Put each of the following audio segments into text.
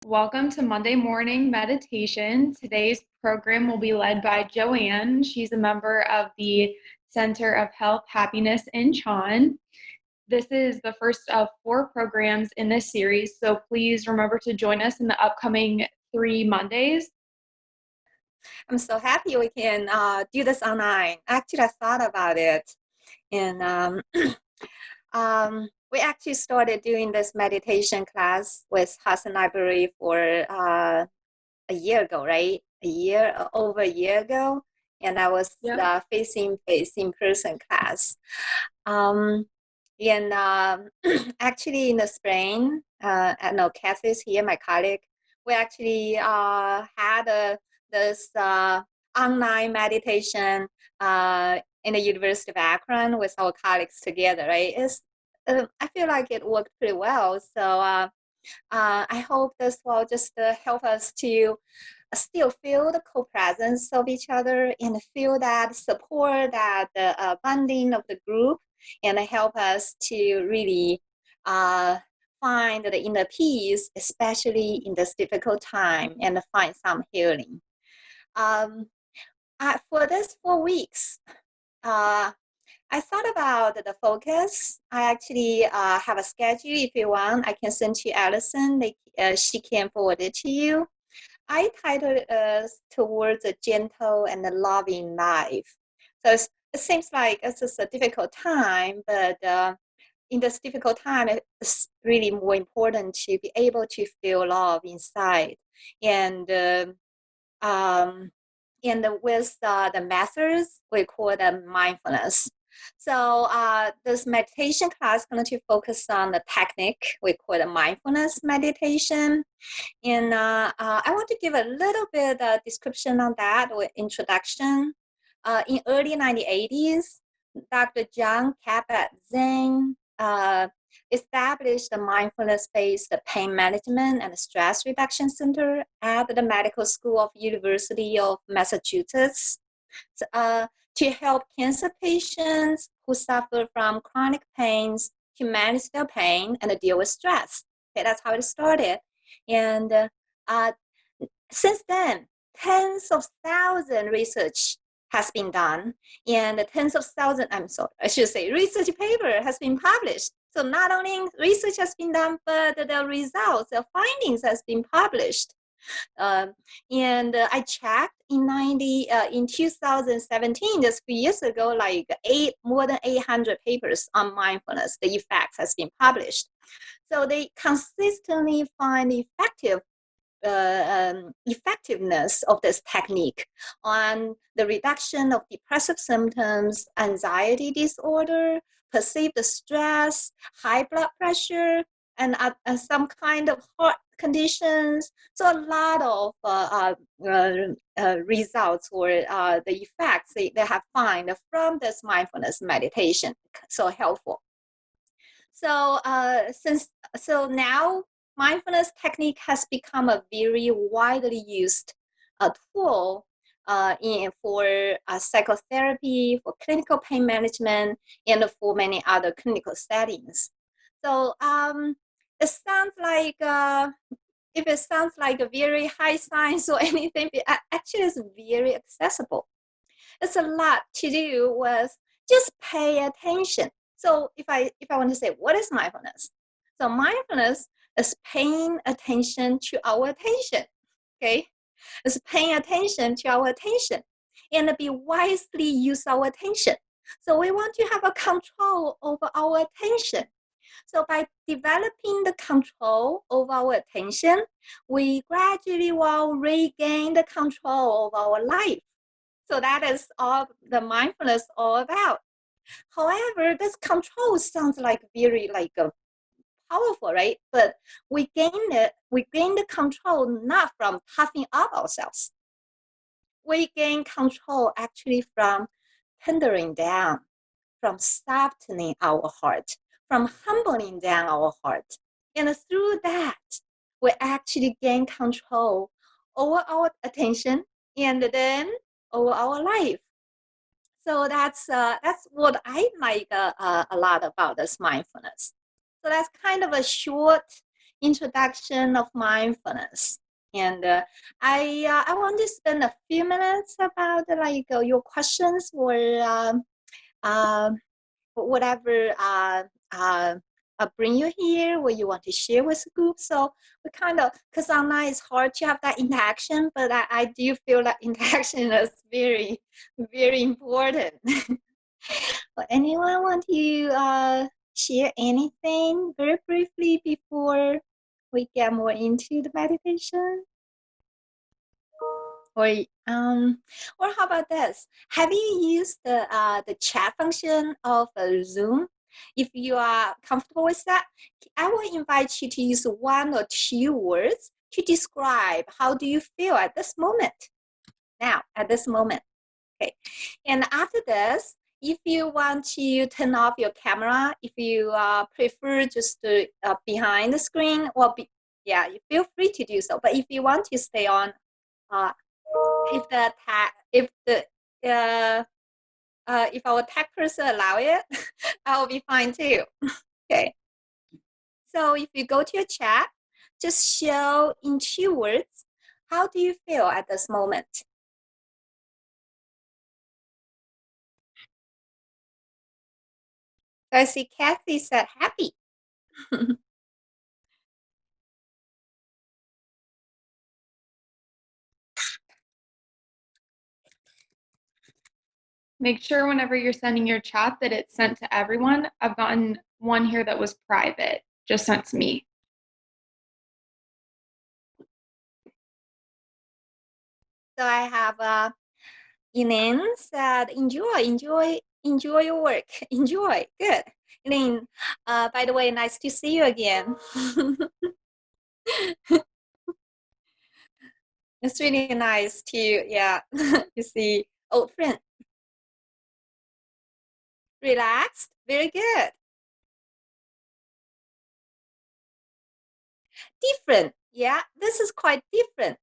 Welcome to Monday Morning Meditation. Today's program will be led by Joanne. She's a member of the Center of Health, Happiness in Chan. This is the first of 4 programs in this series, so please remember to join us in the upcoming 3 Mondays. I'm so happy we can do this online. Actually, I thought about it, and we actually started doing this meditation class with Hassan Library for a year ago, right? Over a year ago, and I was face-to-face in-person class. And actually, in the spring, I know Kathy's here, my colleague. We actually had this online meditation in the University of Akron with our colleagues together, right? I feel like it worked pretty well. So I hope this will just help us to still feel the co-presence of each other and feel that support, that bonding of the group, and help us to really find the inner peace, especially in this difficult time, and find some healing. For this 4 weeks, I thought about the focus. I actually have a schedule. If you want, I can send to Allison. She can forward it to you. I titled it Towards a Gentle and a Loving Life. So it seems like it's just a difficult time, but in this difficult time, it's really more important to be able to feel love inside. And with the methods, we call them mindfulness. So this meditation class is going to focus on the technique we call the mindfulness meditation. And I want to give a little bit of description on that with introduction. In early 1980s, Dr. John Kabat-Zinn established the mindfulness-based pain management and stress reduction center at the Medical School of University of Massachusetts to help cancer patients who suffer from chronic pains to manage their pain and deal with stress. Okay, that's how it started. And since then, tens of thousands research has been done, and research paper has been published. So not only research has been done, but the results, the findings has been published. And I checked in 2017, just a few years ago, more than 800 papers on mindfulness, the effects has been published. So they consistently find effectiveness of this technique on the reduction of depressive symptoms, anxiety disorder, perceived stress, high blood pressure, and some kind of heart conditions. So a lot of results or the effects they have found from this mindfulness meditation, so helpful. So now mindfulness technique has become a very widely used tool for psychotherapy, for clinical pain management, and for many other clinical settings. So it sounds like, if it sounds like a very high science or anything, actually it's very accessible. It's a lot to do with just pay attention. So if I want to say, what is mindfulness? So mindfulness is paying attention to our attention, okay? It's paying attention to our attention and be wisely use our attention. So we want to have a control over our attention. So by developing the control of our attention, we gradually will regain the control of our life. So that is all the mindfulness all about. However, this control sounds like very powerful, right? But we gain the control not from puffing up ourselves. We gain control actually from tendering down, from softening our heart, from humbling down our heart. And through that, we actually gain control over our attention and then over our life. So that's what I like a lot about this mindfulness. So that's kind of a short introduction of mindfulness. And I want to spend a few minutes about your questions or whatever bring you here, what you want to share with the group. So we because online it's hard to have that interaction, but I do feel that interaction is very, very important. Well, anyone want to share anything very briefly before we get more into the meditation? Or how about this? Have you used the chat function of Zoom? If you are comfortable with that, I will invite you to use 1 or 2 words to describe how do you feel at this moment. Now, at this moment. Okay. And after this, if you want to turn off your camera, if you prefer just behind the screen, or you feel free to do so. But if you want to stay on, if our tech person allow it, I'll be fine too. Okay. So if you go to your chat, just show in 2 words, how do you feel at this moment? I see Kathy said happy. Make sure whenever you're sending your chat that it's sent to everyone. I've gotten one here that was private, just sent to me. So I have Elaine said, enjoy your work. Enjoy. Good. Elaine, by the way, nice to see you again. It's really nice to, you see old friend. Relaxed. Very good. Different. Yeah, this is quite different.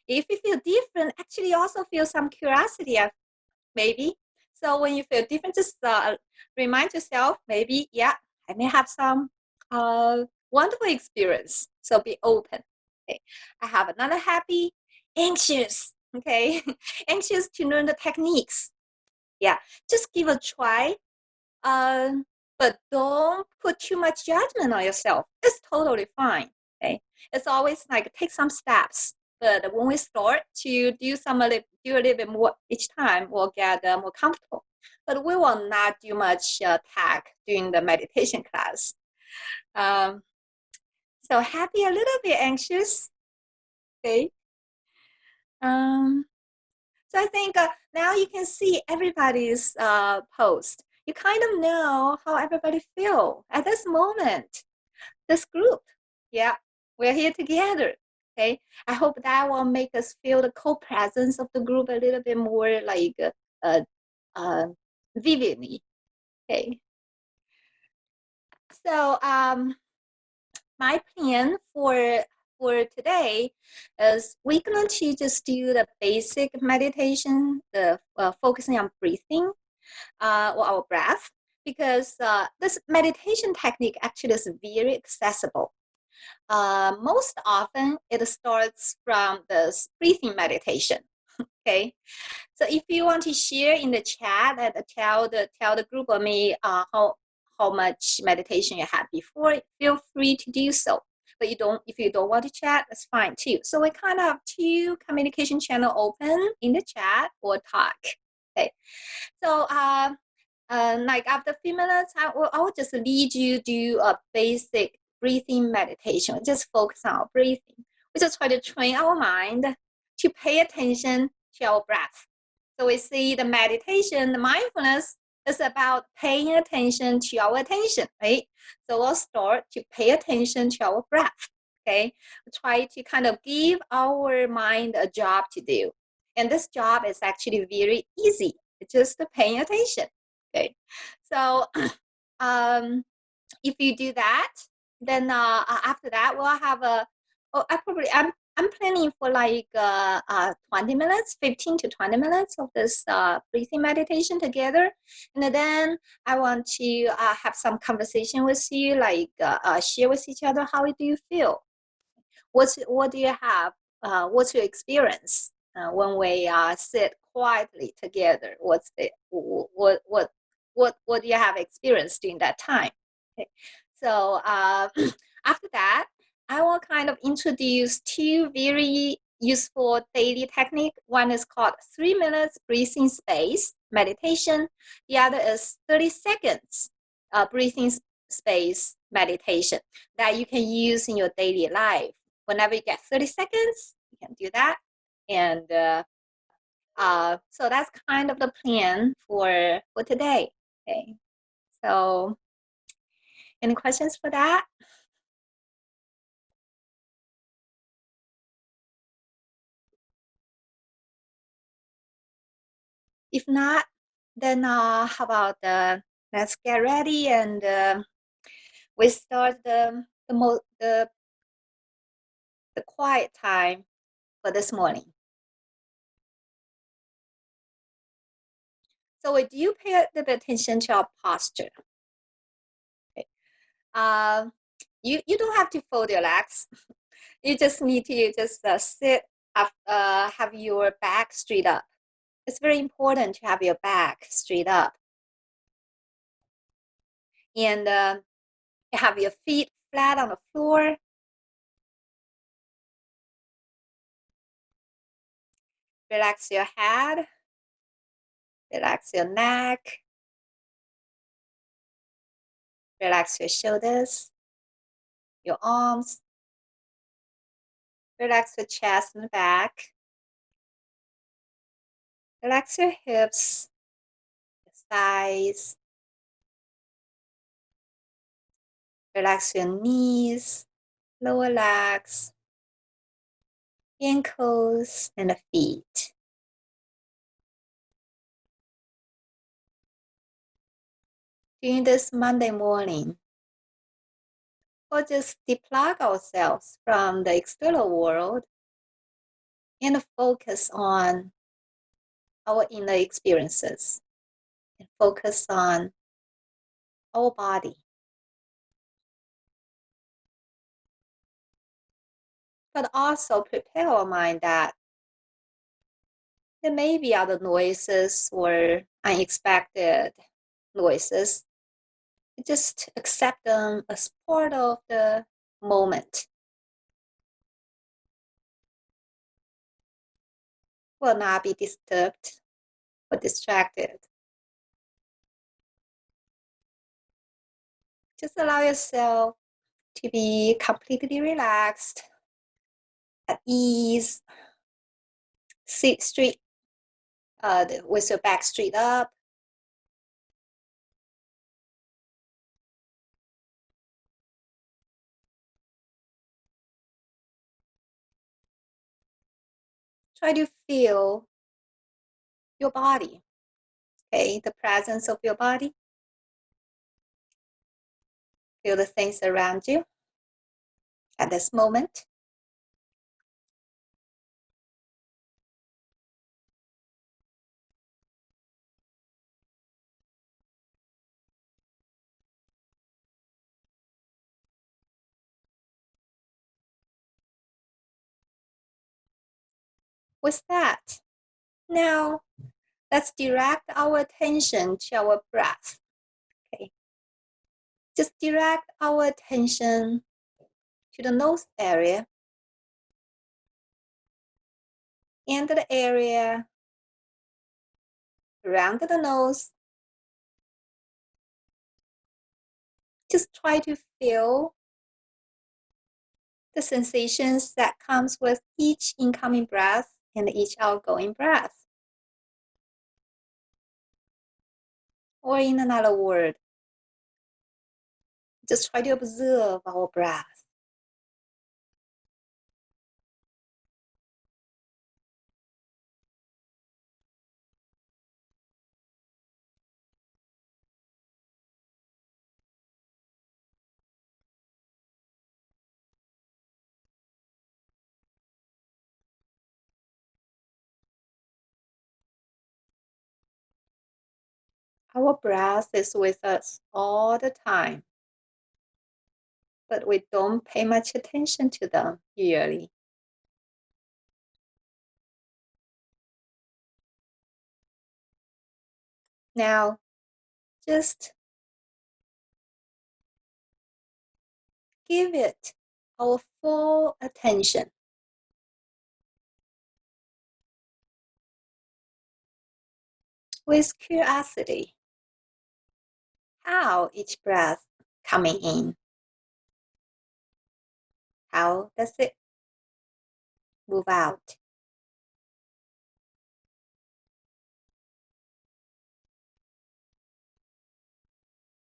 If you feel different, actually you also feel some curiosity, maybe. So when you feel different, just remind yourself, maybe, I may have some wonderful experience. So be open. Okay. I have another happy, anxious. Okay, anxious to learn the techniques. Yeah, just give a try. But don't put too much judgment on yourself. It's totally fine. Okay, it's always like take some steps. But when we start to do a little bit more each time, we'll get more comfortable. But we will not do much tag during the meditation class. So happy, a little bit anxious. Okay. So I think now you can see everybody's post. You kind of know how everybody feel at this moment. This group, we're here together. Okay, I hope that will make us feel the co-presence of the group a little bit more like vividly. Okay, so my plan for today is we're going to just do the basic meditation, the focusing on breathing or our breath, because this meditation technique actually is very accessible. Most often it starts from this breathing meditation. Okay, so if you want to share in the chat and tell the group or me how much meditation you had before, feel free to do so. But if you don't want to chat, that's fine too. So we kind of have 2 communication channel open in the chat or talk. Okay, so like after a few minutes, I will just lead you do a basic breathing meditation. Just focus on our breathing. We just try to train our mind to pay attention to our breath. So we see the meditation, the mindfulness is about paying attention to our attention, right? So we'll start to pay attention to our breath, okay? We try to kind of give our mind a job to do. And this job is actually very easy. It's just paying attention, okay? So if you do that, then after that, we'll have I'm planning for like 20 minutes, 15 to 20 minutes of this breathing meditation together. And then I want to have some conversation with you, like share with each other, how do you feel what do you have? What's your experience when we sit quietly together? What do you have experienced during that time? Okay. So after that, I will kind of introduce two very useful daily technique. One is called 3 minutes breathing space meditation. The other is 30 seconds breathing space meditation that you can use in your daily life. Whenever you get 30 seconds, you can do that. And so that's kind of the plan for today. Okay. So any questions for that? If not, then how about let's get ready and we start the quiet time for this morning. So we do pay a little bit attention to our posture. Okay. You don't have to fold your legs. You just need to just sit up, have your back straight up. It's very important to have your back straight up. And have your feet flat on the floor. Relax your head. Relax your neck. Relax your shoulders, your arms. Relax your chest and back. Relax your hips, your thighs. Relax your knees, lower legs, ankles, and the feet. During this Monday morning, we'll just deplug ourselves from the external world and focus on our inner experiences and focus on our body. But also prepare our mind that there may be other noises or unexpected noises. Just accept them as part of the moment. Will not be disturbed or distracted. Just allow yourself to be completely relaxed, at ease. Sit straight with your back straight up. Try to feel your body, okay? The presence of your body. Feel the things around you at this moment. With that, now let's direct our attention to our breath. Okay. Just direct our attention to the nose area and the area around the nose. Just try to feel the sensations that comes with each incoming breath and each outgoing breath. Or in another word, just try to observe our breath. Our breath is with us all the time. but we don't pay much attention to them usually. Now, just give it our full attention. With curiosity, how each breath coming in, how does it move out?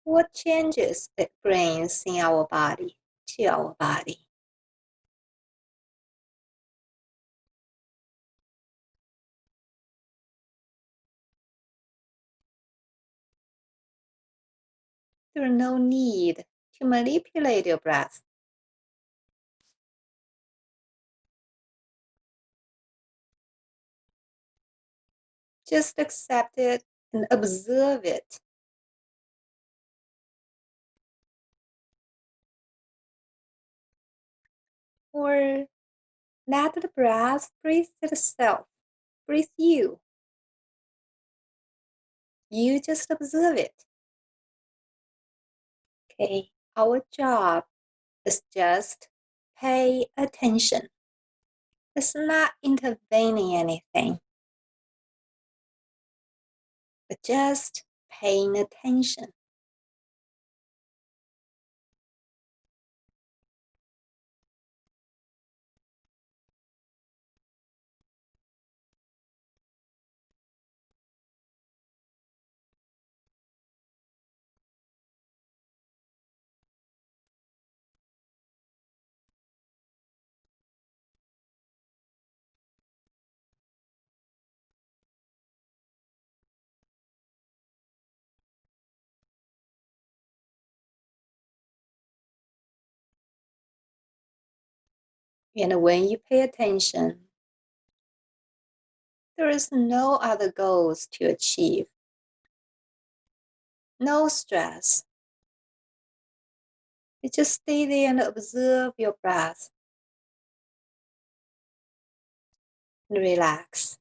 What changes it brings in our body, to our body? There's no need to manipulate your breath. Just accept it and observe it. Or let the breath breathe itself, breathe you. You just observe it. Okay, our job is just pay attention. It's not intervening anything, but just paying attention. And when you pay attention, there is no other goals to achieve. No stress. You just stay there and observe your breath. And relax.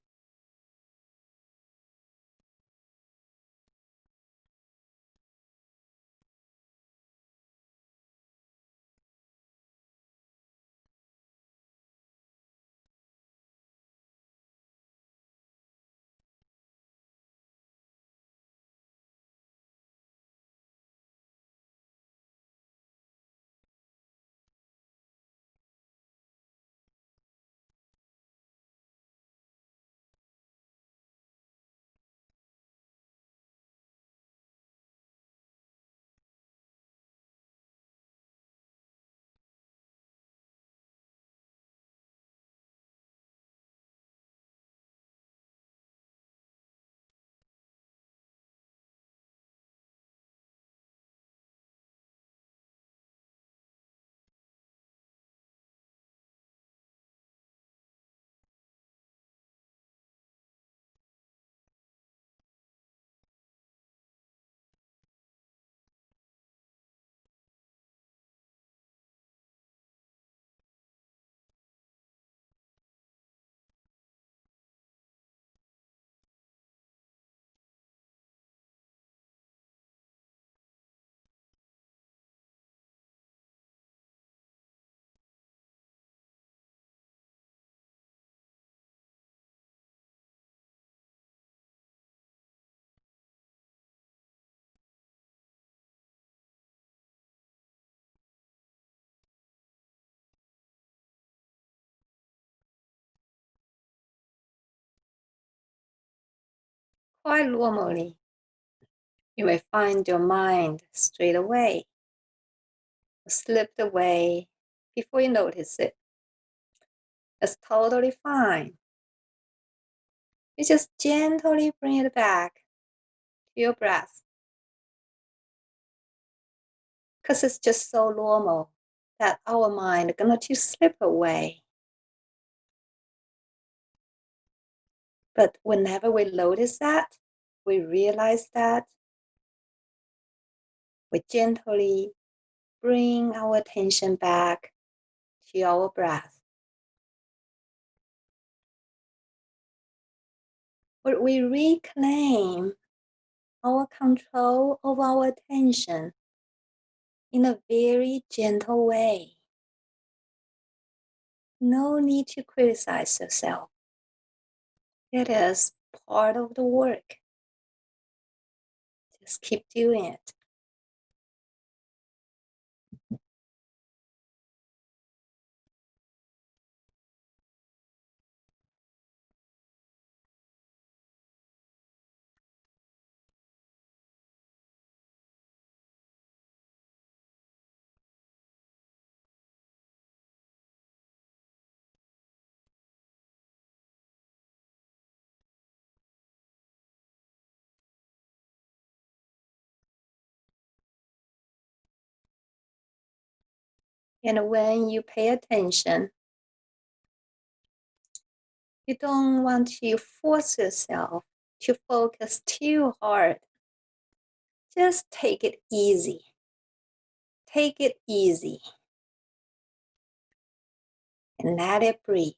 Quite normally, you may find your mind strayed away, slipped away before you notice it. It's totally fine. You just gently bring it back to your breath. Because it's just so normal that our mind is going to slip away. But whenever we notice that, we realize that, we gently bring our attention back to our breath. But we reclaim our control of our attention in a very gentle way. No need to criticize yourself. It is part of the work. Just keep doing it. And when you pay attention, you don't want to force yourself to focus too hard. Just take it easy. Take it easy. And let it breathe.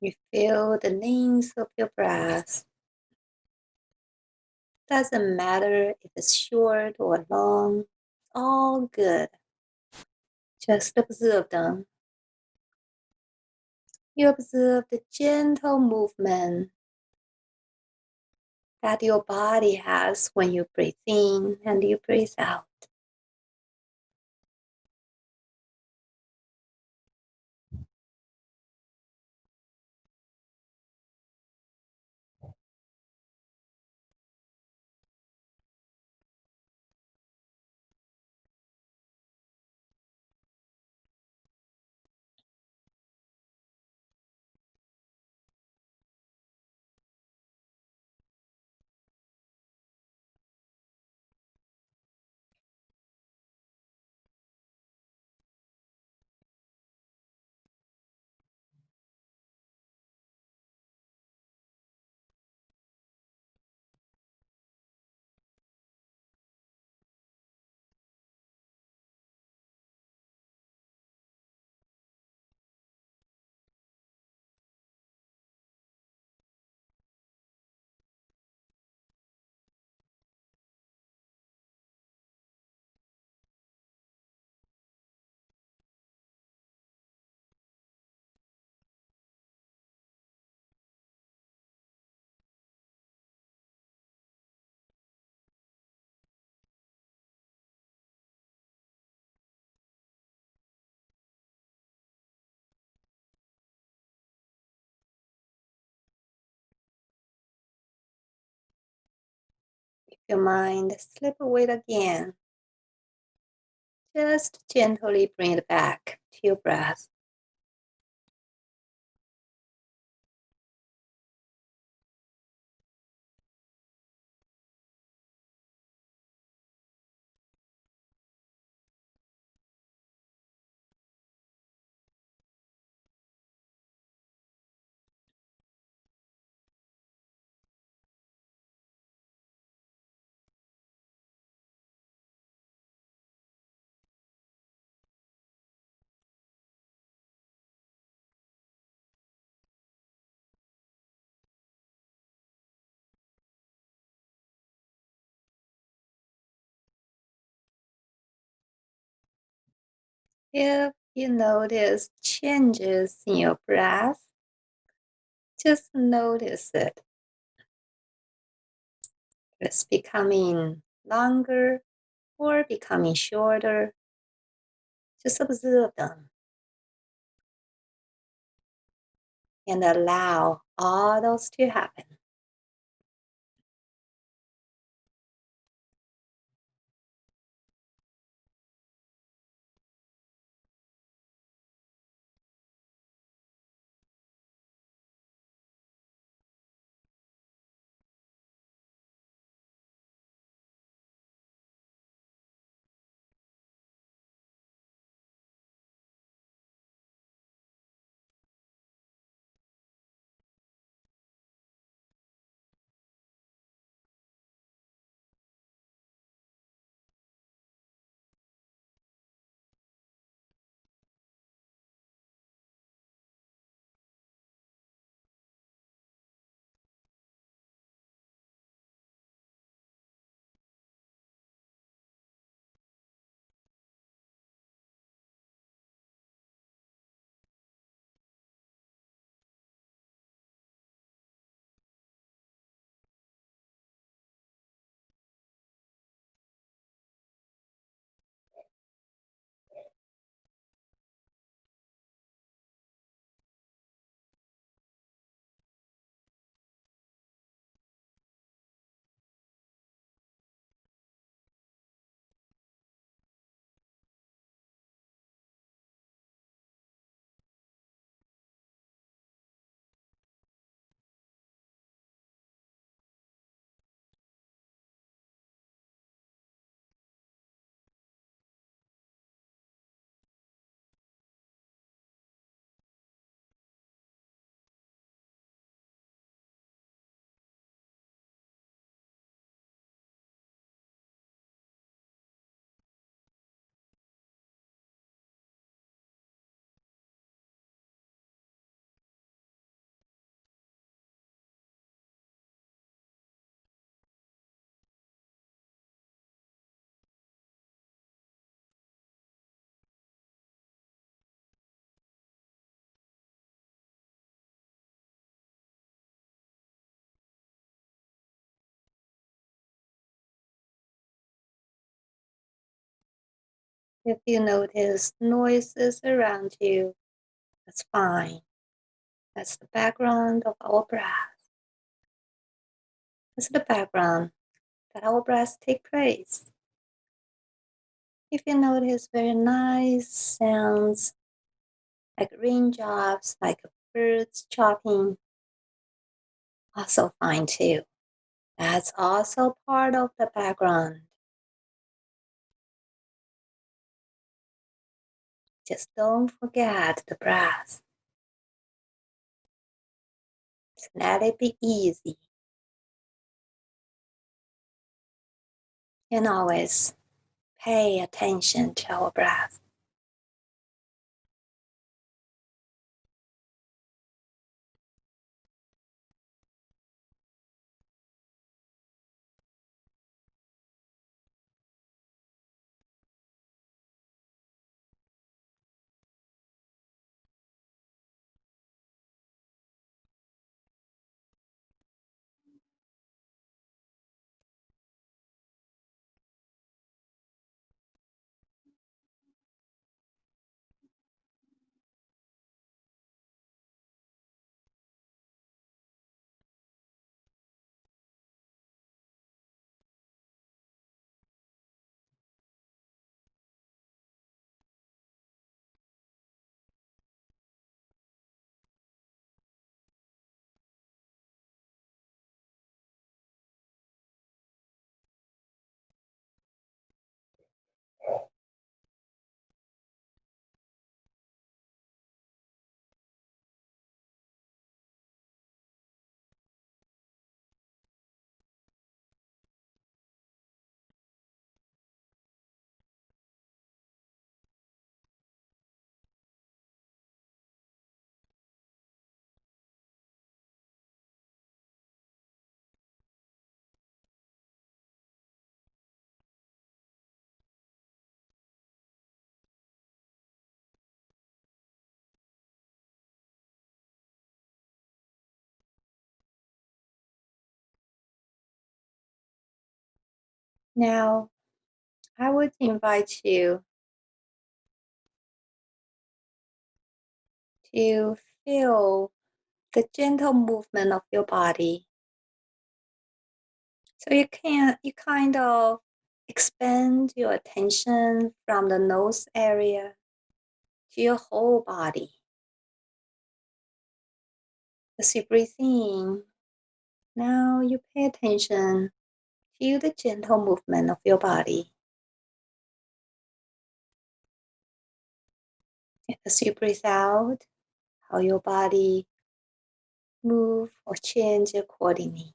You feel the length of your breath. Doesn't matter if it's short or long, all good. Just observe them. You observe the gentle movement that your body has when you breathe in and you breathe out. If your mind slip away again, just gently bring it back to your breath. If you notice changes in your breath, just notice it. It's becoming longer or becoming shorter. Just observe them and allow all those to happen. If you notice noises around you, that's fine. That's the background of our breath. That's the background that our breaths take place. If you notice very nice sounds like raindrops, like birds chopping, also fine too. That's also part of the background. Just don't forget the breath. Just let it be easy. And always pay attention to our breath. Now, I would invite you to feel the gentle movement of your body. So you kind of expand your attention from the nose area to your whole body. As you breathe in, now you pay attention to the gentle movement of your body. As you breathe out, how your body move or change accordingly.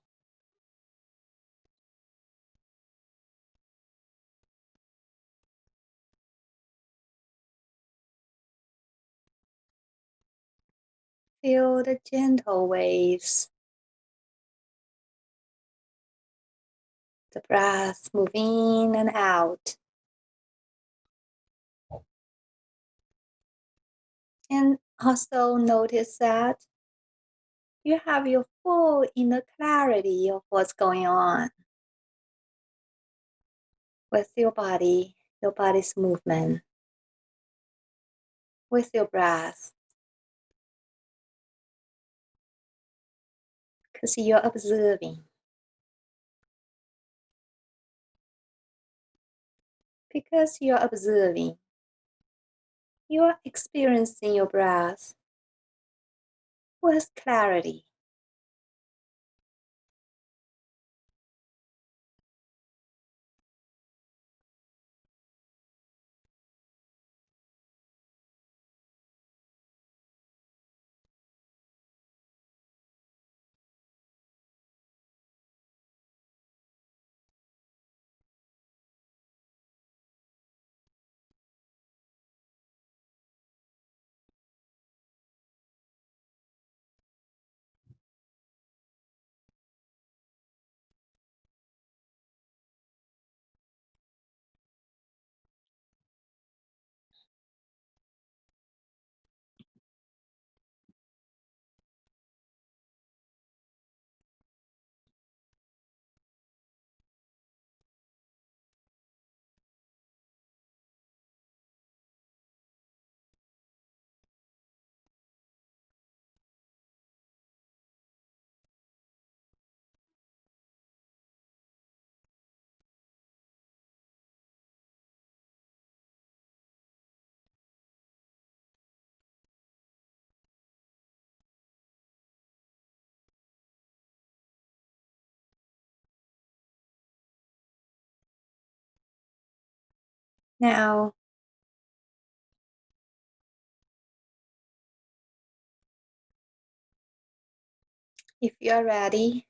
Feel the gentle waves. The breath move in and out. And also notice that you have your full inner clarity of what's going on with your body's movement, with your breath, because you're observing. Because you're observing, you're experiencing your breath with clarity. Now, if you're ready,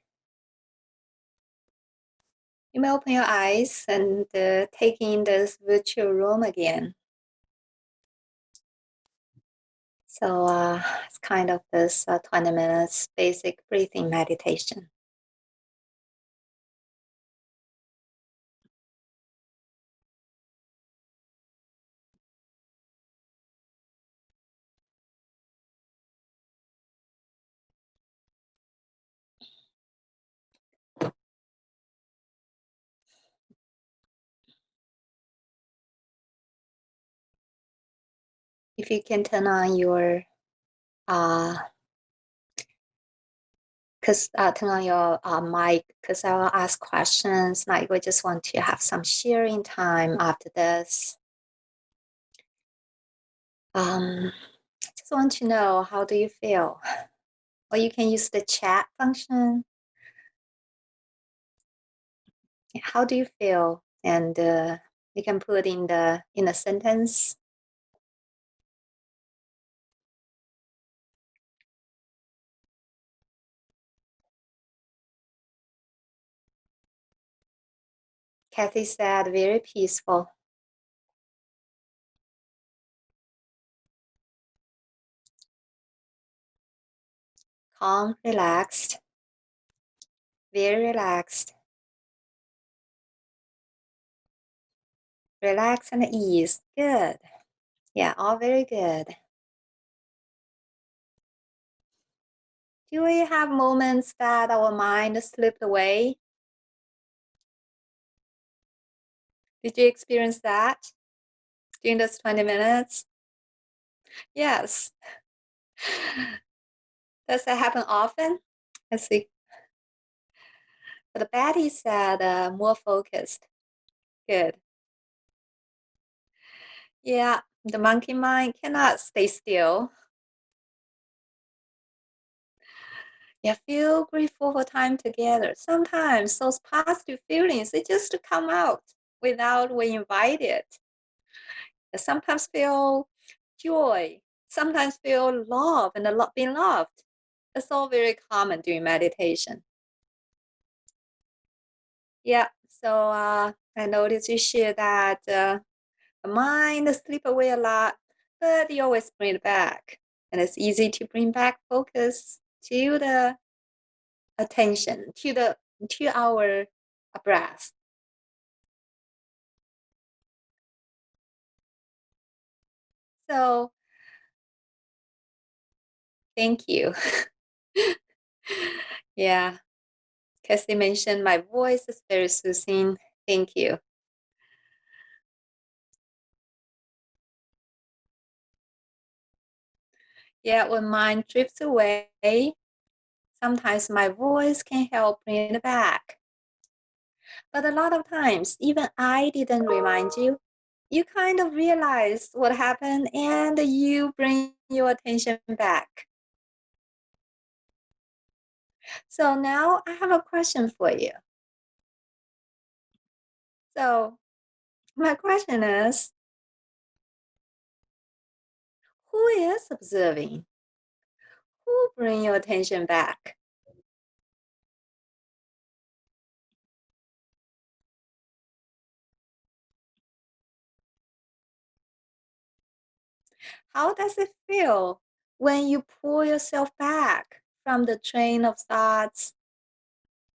you may open your eyes and take in this virtual room again. So it's kind of this 20 minutes basic breathing meditation. If you can turn on your turn on your mic, because I will ask questions. Like we just want to have some sharing time after this. Just want to know, how do you feel? Or you can use the chat function. How do you feel? And you can put in a sentence. Kathy said, very peaceful. Calm, relaxed. Very relaxed. Relax and ease. Good. Yeah, all very good. Do we have moments that our mind slipped away? Did you experience that during those 20 minutes? Yes. Does that happen often? I see. But Betty said more focused. Good. Yeah, the monkey mind cannot stay still. Yeah, feel grateful for time together. Sometimes those positive feelings, they just come out without we invite it. Sometimes feel joy, sometimes feel love and being loved. It's all very common during meditation. Yeah, so I noticed you share that the mind slip away a lot, but you always bring it back. And it's easy to bring back focus to the attention, to our breath. So thank you. Yeah, because they mentioned my voice is very soothing. Thank you. Yeah, when mind drifts away, sometimes my voice can help bring it back. But a lot of times, even I didn't remind you. You kind of realize what happened and you bring your attention back. So now I have a question for you. So my question is, who is observing? Who bring your attention back? How does it feel when you pull yourself back from the train of thoughts?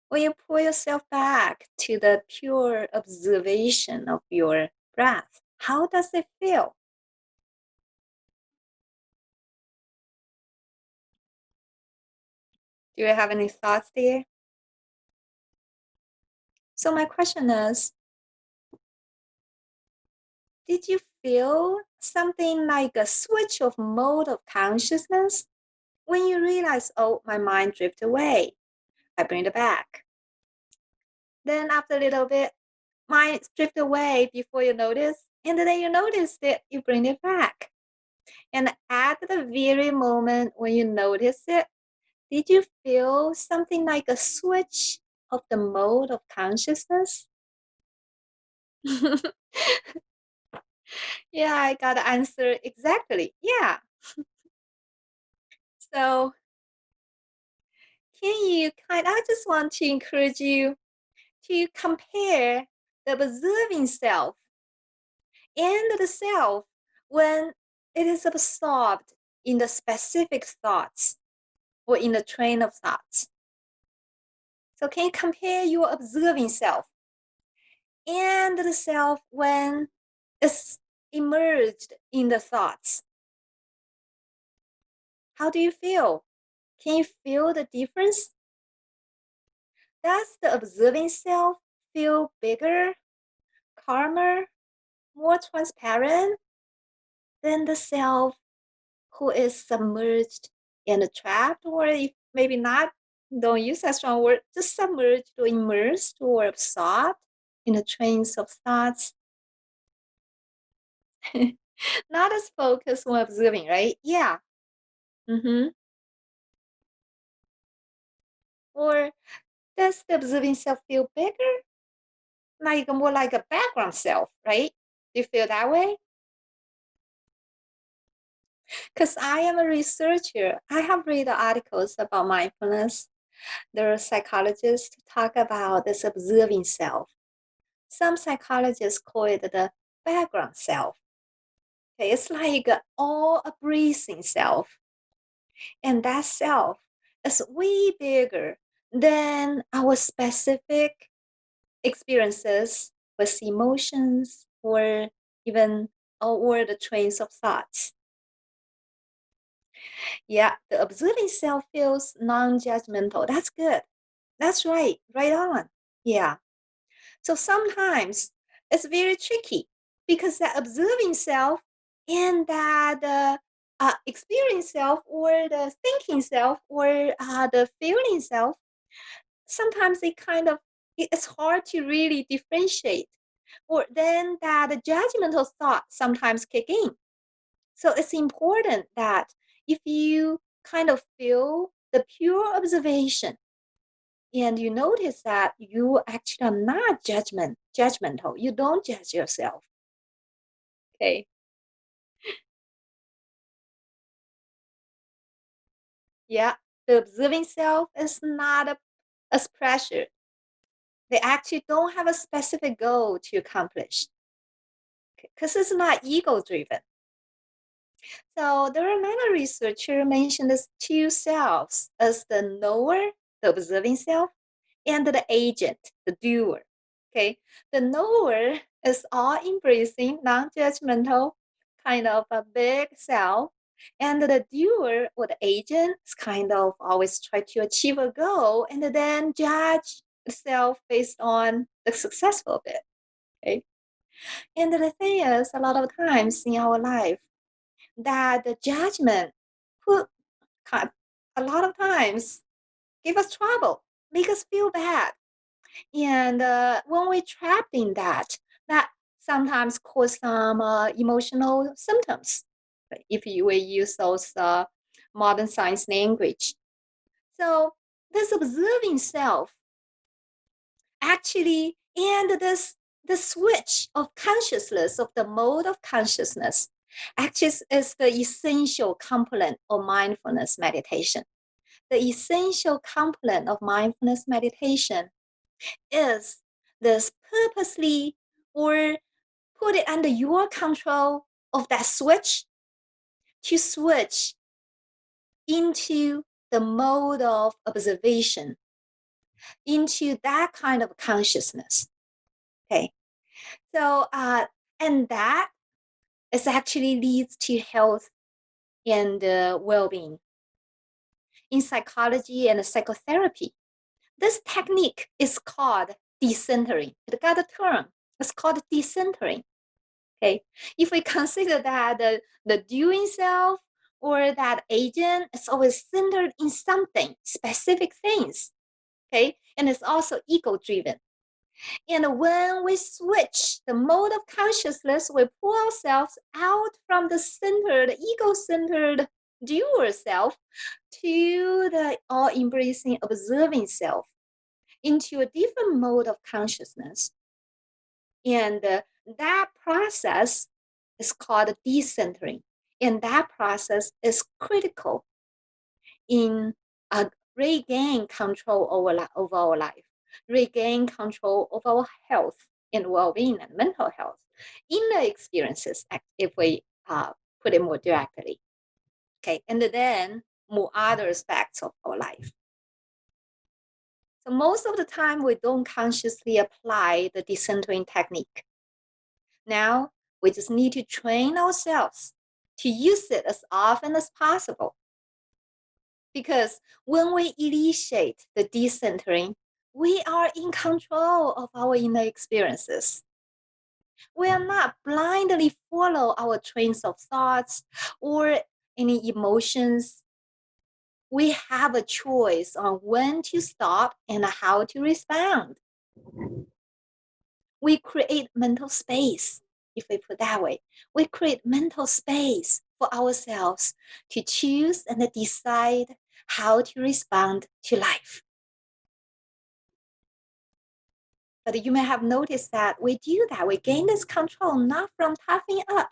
When you pull yourself back to the pure observation of your breath, how does it feel? Do you have any thoughts there? So my question is, did you feel something like a switch of mode of consciousness when you realize, oh, my mind drifted away? I bring it back. Then after a little bit, mind drifted away before you notice, and then you notice that you bring it back. And at the very moment when you notice it, did you feel something like a switch of the mode of consciousness? Yeah, I got the answer exactly. Yeah. So I just want to encourage you to compare the observing self and the self when it is absorbed in the specific thoughts or in the train of thoughts. So can you compare your observing self and the self when it's immersed in the thoughts? How do you feel? Can you feel the difference? Does the observing self feel bigger, calmer, more transparent than the self who is submerged and trapped, or if maybe not, don't use that strong word, just submerged or immersed or absorbed in the trains of thoughts? Not as focused on observing, right? Yeah. Mm-hmm. Or does the observing self feel bigger? Like more like a background self, right? Do you feel that way? Because I am a researcher. I have read articles about mindfulness. There are psychologists who talk about this observing self. Some psychologists call it the background self. Okay, it's like all a breathing self. And that self is way bigger than our specific experiences with emotions or even or the trains of thoughts. Yeah, the observing self feels non-judgmental. That's good. That's right. Right on. Yeah. So sometimes it's very tricky because that observing self and that experience self or the thinking self or the feeling self, sometimes it's hard to really differentiate. Or then that judgmental thoughts sometimes kick in. So it's important that if you kind of feel the pure observation and you notice that you actually are not judgmental, you don't judge yourself. Okay. Yeah. The observing self is not as pressured. They actually don't have a specific goal to accomplish because it's not ego driven. So there are many researchers mentioned these two selves as the knower, the observing self, and the agent, the doer. Okay, the knower is all embracing, non-judgmental, kind of a big self, and the doer or the agent is kind of always try to achieve a goal and then judge the self based on the success of it. Okay, and the thing is, a lot of times in our life, that the judgment could a lot of times give us trouble, make us feel bad. And when we're trapped in that, that sometimes cause some emotional symptoms, if you will use those modern science language. So this observing self actually, and this the switch of consciousness, of the mode of consciousness, actually is the essential component of mindfulness meditation. The essential component of mindfulness meditation is this purposely or put it under your control of that switch to switch into the mode of observation, into that kind of consciousness. Okay. So, and that is actually leads to health and well-being. In psychology and psychotherapy, this technique is called decentering. It got a term. It's called decentering. Okay. If we consider that the doing self or that agent is always centered in something, specific things. Okay. And it's also ego-driven. And when we switch the mode of consciousness, we pull ourselves out from the centered, ego-centered doer self to the all-embracing observing self into a different mode of consciousness. And that process is called decentering. And that process is critical in regain control over our life, regain control of our health and well-being and mental health in the experiences, if we put it more directly. Okay, and then more other aspects of our life. So most of the time, we don't consciously apply the decentering technique. Now, we just need to train ourselves to use it as often as possible. Because when we initiate the decentering, we are in control of our inner experiences. We are not blindly follow our trains of thoughts or any emotions. We have a choice on when to stop and how to respond. We create mental space, if we put that way. We create mental space for ourselves to choose and decide how to respond to life. But you may have noticed that we do that. We gain this control not from toughing up.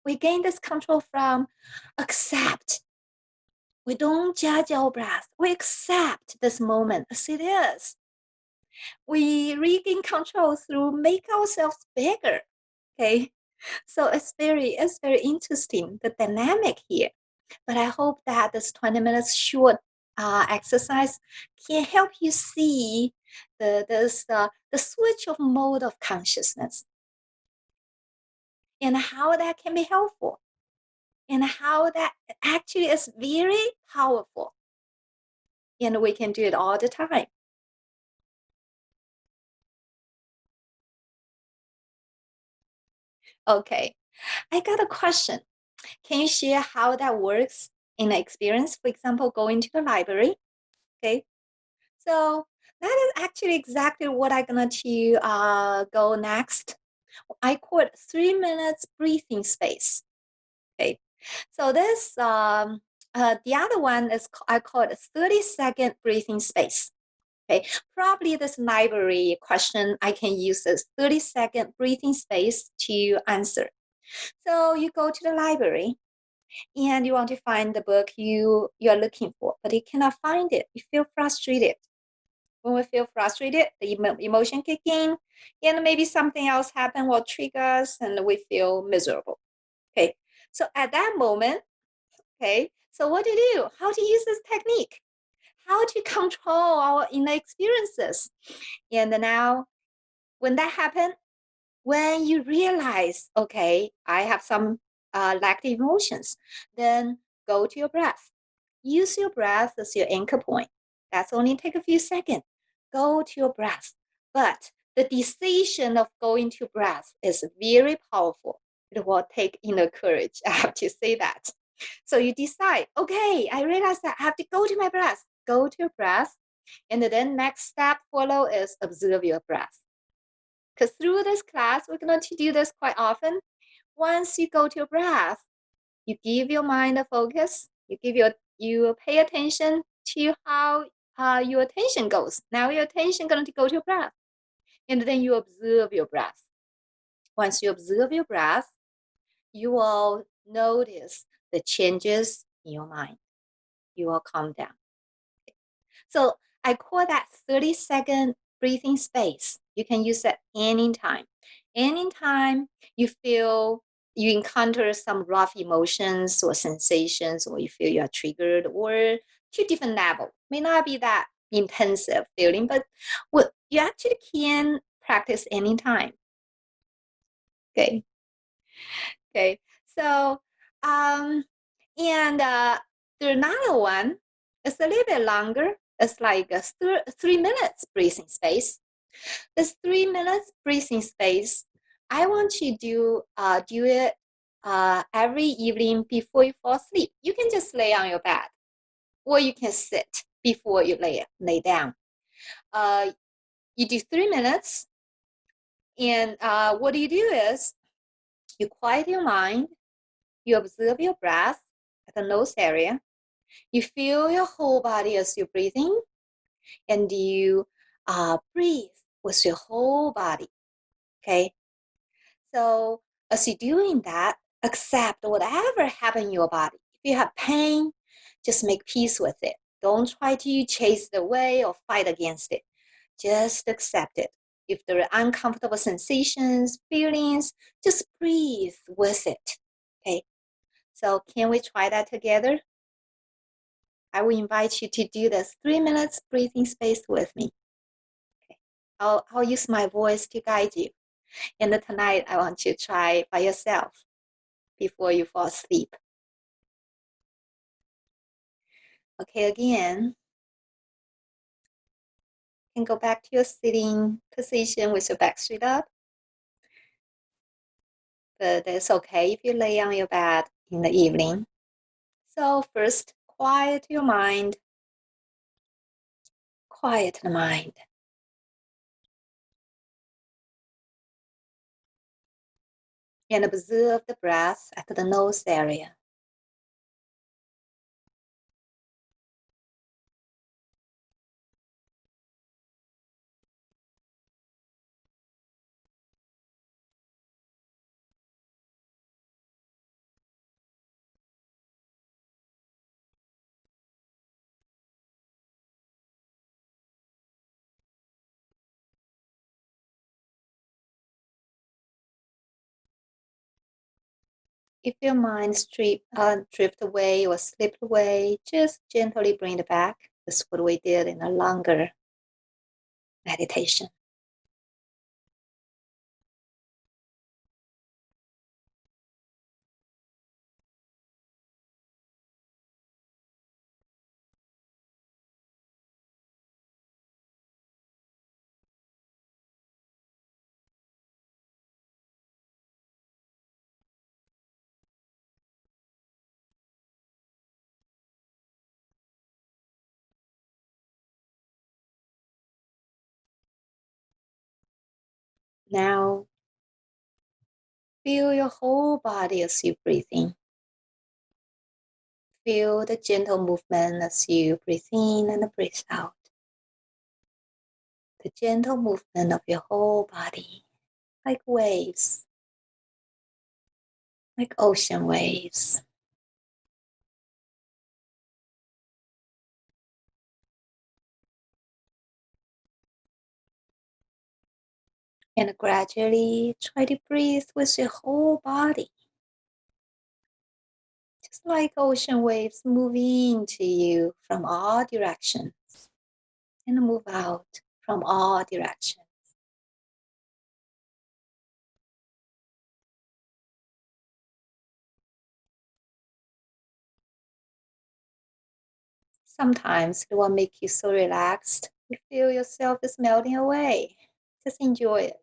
We gain this control from accept. We don't judge our breath. We accept this moment as it is. We regain control through make ourselves bigger. Okay. So it's very interesting, the dynamic here. But I hope that this 20 minutes short exercise can help you see the switch of mode of consciousness and how that can be helpful and how that actually is very powerful. And we can do it all the time. Okay, I got a question. Can you share how that works in an experience? For example, going to the library. Okay, so that is actually exactly what I'm gonna to go next. I call it 3 minutes breathing space. Okay, so this the other one is I call it 30-second breathing space. Okay, probably this library question I can use this 30-second breathing space to answer. So you go to the library and you want to find the book you're looking for, but you cannot find it. You feel frustrated. When we feel frustrated, the emotion kick in, and maybe something else happen will trigger us, and we feel miserable. Okay, so at that moment, okay, so what to do? How to use this technique? How to control our inner experiences? And now, when that happens, when you realize, okay, I have some lacked emotions, then go to your breath. Use your breath as your anchor point. That's only take a few seconds. Go to your breath. But the decision of going to breath is very powerful. It will take inner courage. I have to say that. So you decide, okay, I realize that I have to go to my breath. Go to your breath. And then next step follow is observe your breath. Because through this class, we're going to do this quite often. Once you go to your breath, you give your mind a focus. You pay attention to how your attention goes. Now your attention going to go to your breath, and then you observe your breath. Once you observe your breath, you will notice the changes in your mind. You will calm down. So I call that 30-second breathing space. You can use that anytime. Anytime you feel you encounter some rough emotions or sensations, or you feel you are triggered, or to different level. May not be that intensive feeling, but you actually can practice anytime. Okay. Okay. So and the another one is a little bit longer. It's like a 3 minutes breathing space. This 3 minutes breathing space, I want you to do it every evening before you fall asleep. You can just lay on your bed, or you can sit before you lay down. You do 3 minutes, and what you do is you quiet your mind, you observe your breath at the nose area, you feel your whole body as you're breathing, and you breathe with your whole body. Okay. So as you're doing that, accept whatever happened in your body. If you have pain, just make peace with it. Don't try to chase it away or fight against it. Just accept it. If there are uncomfortable sensations, feelings, just breathe with it. Okay. So can we try that together? I will invite you to do this 3 minutes breathing space with me. Okay. I'll use my voice to guide you. And tonight, I want you to try by yourself before you fall asleep. Okay, again, you can go back to your sitting position with your back straight up. But it's okay if you lay on your bed in the evening. So first, quiet your mind. Quiet the mind. And observe the breath at the nose area. If your mind drift away or slip away, just gently bring it back. That's what we did in a longer meditation. Now, feel your whole body as you breathe in. Feel the gentle movement as you breathe in and breathe out. The gentle movement of your whole body, like waves, like ocean waves. And gradually try to breathe with your whole body. Just like ocean waves move into you from all directions and move out from all directions. Sometimes it will make you so relaxed. You feel yourself is melting away. Just enjoy it.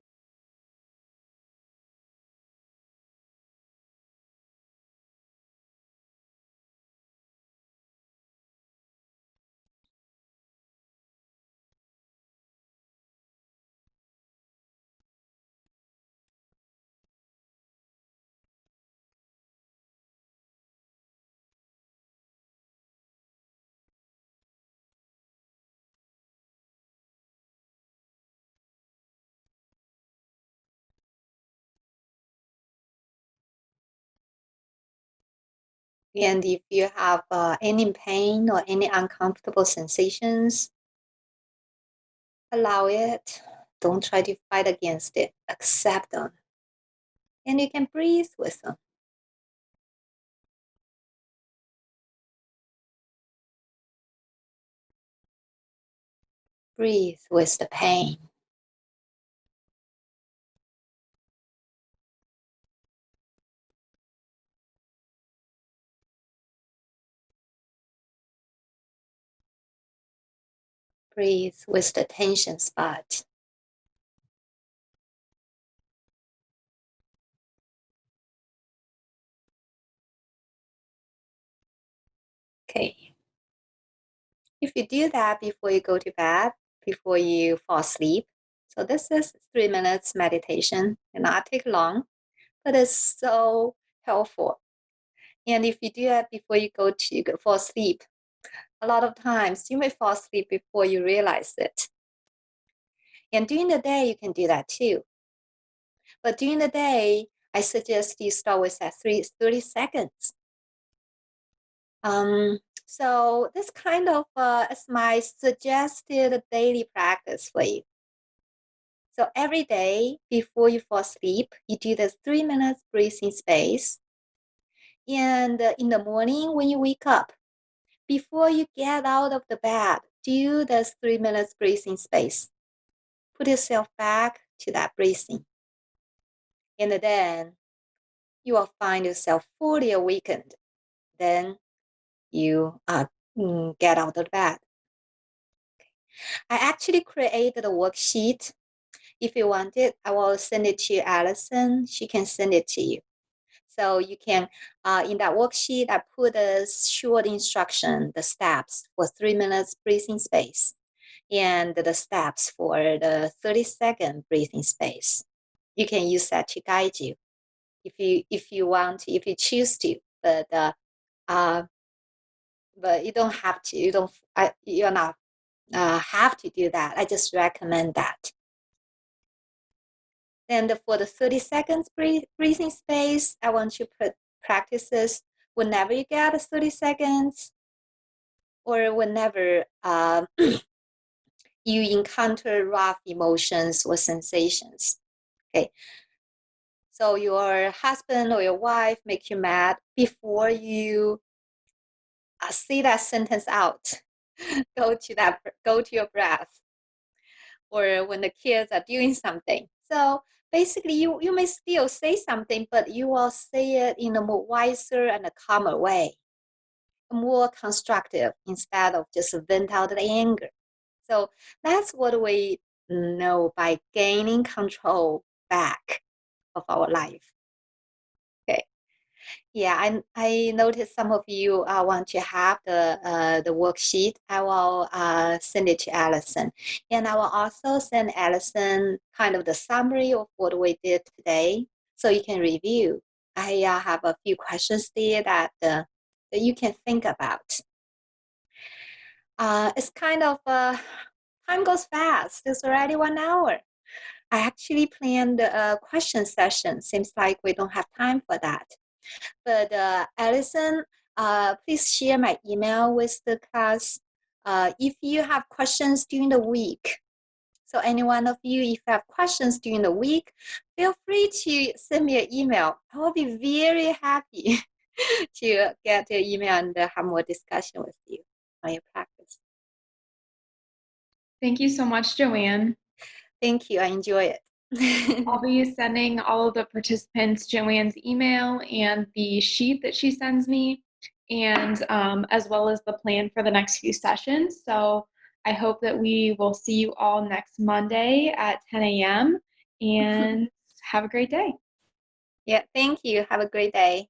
And if you have any pain or any uncomfortable sensations, allow it. Don't try to fight against it. Accept them. And you can breathe with them. Breathe with the pain. Breathe with the tension spot. Okay. If you do that before you go to bed, before you fall asleep, so this is 3 minutes meditation. It not take long, but it's so helpful. And if you do that before you go fall asleep, a lot of times you may fall asleep before you realize it. And during the day, you can do that too. But during the day, I suggest you start with that 30 seconds. So this kind of is my suggested daily practice for you. So every day before you fall asleep, you do this 3 minutes breathing space. And in the morning when you wake up, before you get out of the bed, do this 3 minutes breathing space. Put yourself back to that breathing. And then you will find yourself fully awakened. Then you get out of bed. I actually created a worksheet. If you want it, I will send it to Allison. She can send it to you. So you can, in that worksheet, I put a short instruction, the steps for 3 minutes breathing space and the steps for the 30-second breathing space. You can use that to guide you if you want, if you choose to, but you don't have to. You're not have to do that. I just recommend that. And for the 30 seconds breathing space, I want you to practice this whenever you get 30 seconds or whenever you encounter rough emotions or sensations. Okay. So your husband or your wife make you mad before you say that sentence out. Go to your breath. Or when the kids are doing something. So basically you may still say something, but you will say it in a more wiser and a calmer way, more constructive instead of just vent out the anger. So that's what we know by gaining control back of our life. Okay. Yeah, I noticed some of you want to have the worksheet. I will send it to Allison, and I will also send Allison kind of the summary of what we did today, so you can review. I have a few questions there that you can think about. It's kind of time goes fast. It's already 1 hour. I actually planned a question session. Seems like we don't have time for that. But Allison, please share my email with the class if you have questions during the week. So any one of you, if you have questions during the week, feel free to send me an email. I will be very happy to get your email and have more discussion with you on your practice. Thank you so much, Joanne. Thank you. I enjoy I'll it. be sending all of the participants Joanne's email and the sheet that she sends me, and as well as the plan for the next few sessions. So I hope that we will see you all next Monday at 10 a.m. and have a great day. Yeah, thank you. Have a great day.